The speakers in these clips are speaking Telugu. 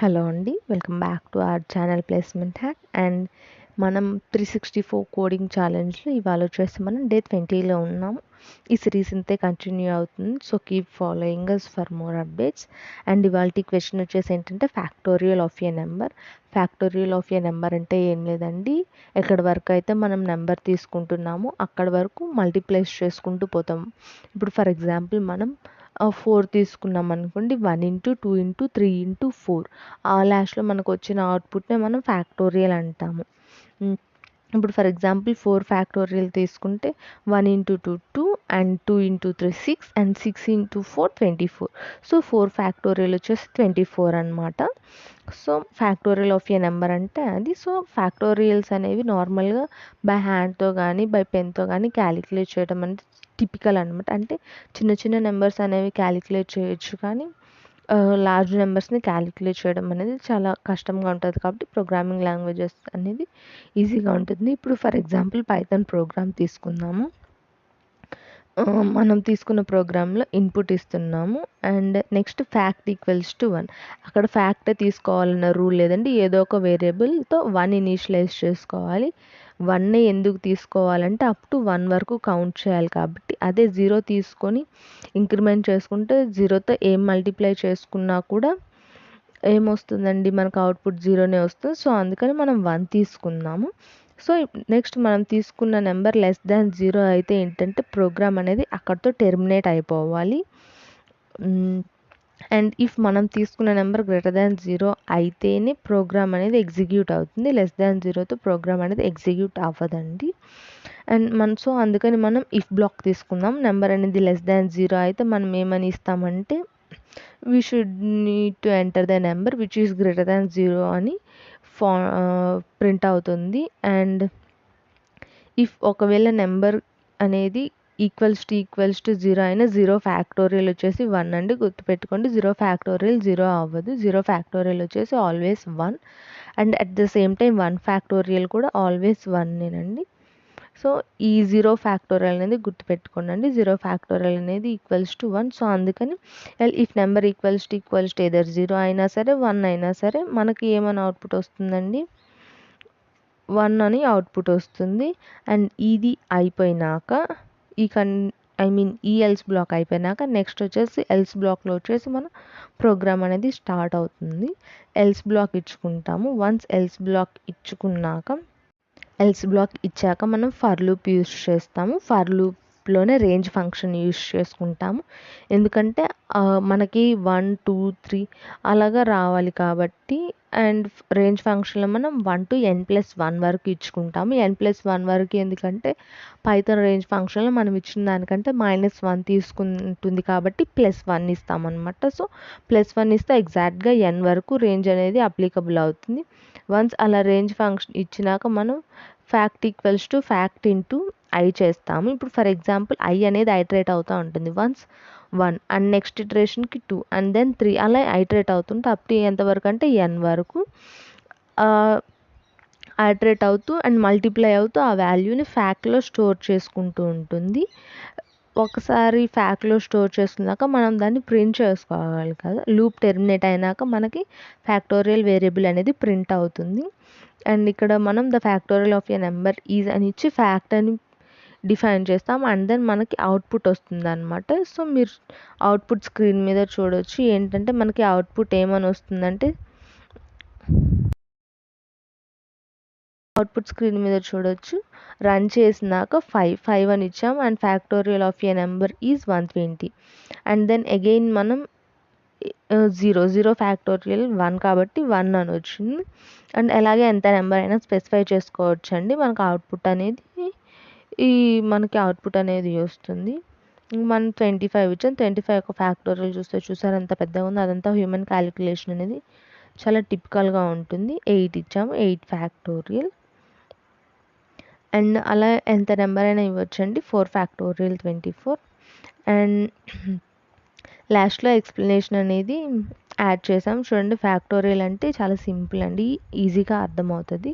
హలో అండి, welcome back to our channel placement hack. And మనం 364 కోడింగ్ ఛాలెంజ్లో ఇవాళ వచ్చేసి మనం డే 20లో ఉన్నాము. ఈ సిరీస్ ఇంతే కంటిన్యూ అవుతుంది. So keep following us for more updates. And ఇవాళ క్వశ్చన్ వచ్చేసి ఏంటంటే factorial of a number. Factorial of a number అంటే ఏం లేదండి, ఎక్కడి వరకు అయితే మనం నెంబర్ తీసుకుంటున్నామో అక్కడి వరకు మల్టిప్లైస్ చేసుకుంటూ పోతాం. ఇప్పుడు ఫర్ ఎగ్జాంపుల్ మనం 4 తీసుకున్నాం అనుకోండి, 1 ఇంటూ 2 ఇంటూ 3 ఇంటూ 4 ఆ లాస్ట్లో మనకు వచ్చిన అవుట్పుట్నే మనం ఫ్యాక్టోరియల్ అంటాము. ఇప్పుడు ఫర్ ఎగ్జాంపుల్ 4 ఫ్యాక్టోరియల్ తీసుకుంటే 1 into 2 2 and 2 into 3 6 and 6 into 4 24. So 4 factorial వచ్చేసి 24 అనమాట. So factorial of a number అంటే అది. సో ఫ్యాక్టోరియల్స్ అనేవి నార్మల్గా బై హ్యాండ్తో కానీ బై పెన్తో కానీ క్యాలిక్యులేట్ చేయడం అంటే టిపికల్ అనమాట. అంటే చిన్న చిన్న నెంబర్స్ అనేవి క్యాలిక్యులేట్ చేయొచ్చు, కానీ లార్జ్ నెంబర్స్ని క్యాలిక్యులేట్ చేయడం అనేది చాలా కష్టంగా ఉంటుంది. కాబట్టి ప్రోగ్రామింగ్ లాంగ్వేజెస్ అనేది ఈజీగా ఉంటుంది. ఇప్పుడు ఫర్ ఎగ్జాంపుల్ పైథాన్ ప్రోగ్రామ్ తీసుకుందాము. మనం తీసుకున్న ప్రోగ్రాంలో ఇన్పుట్ ఇస్తున్నాము and next fact equals to 1. అక్కడ ఫ్యాక్ట్ తీసుకోవాలన్న రూల్ లేదండి, ఏదో ఒక వేరియబుల్తో 1 ఇనీషియలైజ్ చేసుకోవాలి. 1 ఎందుకు తీసుకోవాలంటే అప్ టు 1 వరకు కౌంట్ చేయాలి కాబట్టి. అదే 0 తీసుకొని ఇంక్రిమెంట్ చేసుకుంటే 0తో ఏం మల్టిప్లై చేసుకున్నా కూడా ఏమొస్తుందండి, మనకు అవుట్పుట్ 0నే వస్తుంది. సో అందుకని మనం 1 తీసుకున్నాము. సో నెక్స్ట్ మనం తీసుకున్న నెంబర్ లెస్ దాన్ 0 అయితే ఏంటంటే ప్రోగ్రామ్ అనేది అక్కడితో టెర్మినేట్ అయిపోవాలి. అండ్ ఇఫ్ మనం తీసుకున్న నెంబర్ గ్రేటర్ దాన్ 0 అయితేనే ప్రోగ్రామ్ అనేది ఎగ్జిక్యూట్ అవుతుంది. లెస్ దాన్ 0తో ప్రోగ్రామ్ అనేది ఎగ్జిక్యూట్ అవ్వదండి. అండ్ సో అందుకని మనం ఇఫ్ బ్లాక్ తీసుకుందాం. నెంబర్ అనేది లెస్ దాన్ 0 అయితే మనం ఏమని ఇస్తామంటే we should need to enter the number which is greater than 0 అని ప్రింట్ అవుతుంది. అండ్ ఇఫ్ ఒకవేళ నెంబర్ అనేది ఈక్వల్స్ టు 0 అయినా 0 ఫ్యాక్టోరియల్ వచ్చేసి 1 అండి. గుర్తుపెట్టుకోండి, 0 ఫ్యాక్టోరియల్ 0 అవ్వదు. 0 ఫ్యాక్టోరియల్ వచ్చేసి always 1 and at the same time 1 factorial కూడా ఆల్వేస్ 1నేనండి. సో ఈ 0 ఫ్యాక్టోరియల్ అనేది గుర్తుపెట్టుకోండి. 0 ఫ్యాక్టోరియల్ అనేది ఈక్వల్స్ టు 1. సో అందుకని if number equals to either 0 అయినా సరే 1 అయినా సరే మనకి ఏమైనా అవుట్పుట్ వస్తుందండి, 1 అని అవుట్పుట్ వస్తుంది. అండ్ ఇది అయిపోయినాక ఈ ఎల్స్ బ్లాక్ అయిపోయినాక నెక్స్ట్ వచ్చేసి ఎల్స్ బ్లాక్లో వచ్చేసి మన ప్రోగ్రామ్ అనేది స్టార్ట్ అవుతుంది. ఎల్స్ బ్లాక్ ఇచ్చుకుంటాము. వన్స్ ఎల్స్ బ్లాక్ ఇచ్చాక మనం ఫర్ లూప్ యూస్ చేస్తాము. ఫర్ లూప్లోనే రేంజ్ ఫంక్షన్ యూస్ చేసుకుంటాము. ఎందుకంటే మనకి 1 2 3 అలాగా రావాలి కాబట్టి. అండ్ రేంజ్ ఫంక్షన్లో మనం 1 to n+1 వరకు ఇచ్చుకుంటాము. n+1 వరకు ఎందుకంటే పైథాన్ రేంజ్ ఫంక్షన్లో మనం ఇచ్చిన దానికంటే -1 తీసుకుంటుంది కాబట్టి +1 ఇస్తామన్నమాట. సో +1 ఇస్తే ఎగ్జాక్ట్గా n వరకు రేంజ్ అనేది అప్లికబుల్ అవుతుంది. వన్స్ అలా రేంజ్ ఫంక్షన్ ఇచ్చినాక మనం fact equals to fact into I చేస్తాము. ఇప్పుడు ఫర్ ఎగ్జాంపుల్ ఐ అనేది ఐటరేట్ అవుతూ ఉంటుంది. వన్స్ 1 అండ్ నెక్స్ట్ ఇటరేషన్కి 2 అండ్ దెన్ 3 అలా ఐటరేట్ అవుతుంటే అప్ టు ఎంతవరకు అంటే n వరకు ఐటరేట్ అవుతూ అండ్ మల్టిప్లై అవుతూ ఆ వాల్యూని ఫ్యాక్ట్లో స్టోర్ చేసుకుంటూ ఉంటుంది. ఒకసారి ఫ్యాక్ట్లో స్టోర్ చేసుకున్నాక మనం దాన్ని ప్రింట్ చేసుకోవాలి కదా. లూప్ టెర్మినేట్ అయినాక మనకి ఫ్యాక్టోరియల్ వేరియబుల్ అనేది ప్రింట్ అవుతుంది. అండ్ ఇక్కడ మనం the factorial of a number is అని ఇచ్చి ఫ్యాక్ట్ అని డిఫైన్ చేస్తాం అండ్ దెన్ మనకి అవుట్పుట్ వస్తుంది అనమాట. సో మీరు అవుట్పుట్ స్క్రీన్ మీద చూడొచ్చు. ఏంటంటే మనకి అవుట్పుట్ ఏమని వస్తుందంటే రన్ చేసినాక 5 అని ఇచ్చాం and factorial of a number is 120. And then again మనం 0 ఫ్యాక్టోరియల్ 1 కాబట్టి 1 అని వచ్చింది. అండ్ అలాగే ఎంత నెంబర్ అయినా స్పెసిఫై చేసుకోవచ్చు అండి. మనకి అవుట్పుట్ అనేది వస్తుంది. మనం 25 ఇచ్చాం. 25 ఒక ఫ్యాక్టోరియల్ చూసారు ఎంత పెద్దగా ఉందో. అదంతా హ్యూమన్ క్యాలిక్యులేషన్ అనేది చాలా టిపికల్గా ఉంటుంది. 8 ఇచ్చాము, 8 ఫ్యాక్టోరియల్. అండ్ అలా ఎంత నెంబర్ అయినా ఇవ్వచ్చండి. 4 ఫ్యాక్టోరియల్ 24. అండ్ లాస్ట్లో ఎక్స్ప్లెనేషన్ అనేది యాడ్ చేసాం. చూడండి, ఫ్యాక్టోరియల్ అంటే చాలా సింపుల్ అండి, ఈజీగా అర్థమవుతుంది.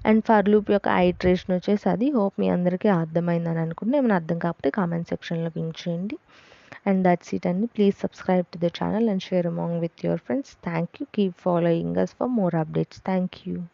అండ్ ఫర్ లూప్ యొక్క ఐటరేషన్ వచ్చేసి అది. హోప్ మీ అందరికీ అర్థమైందని అనుకుంటే. ఏమైనా అర్థం కాకపోతే కామెంట్ సెక్షన్లో పింక్ చేయండి. And that's it, and please subscribe to the channel and share among with your friends. Thank you. Keep following us for more updates. Thank you.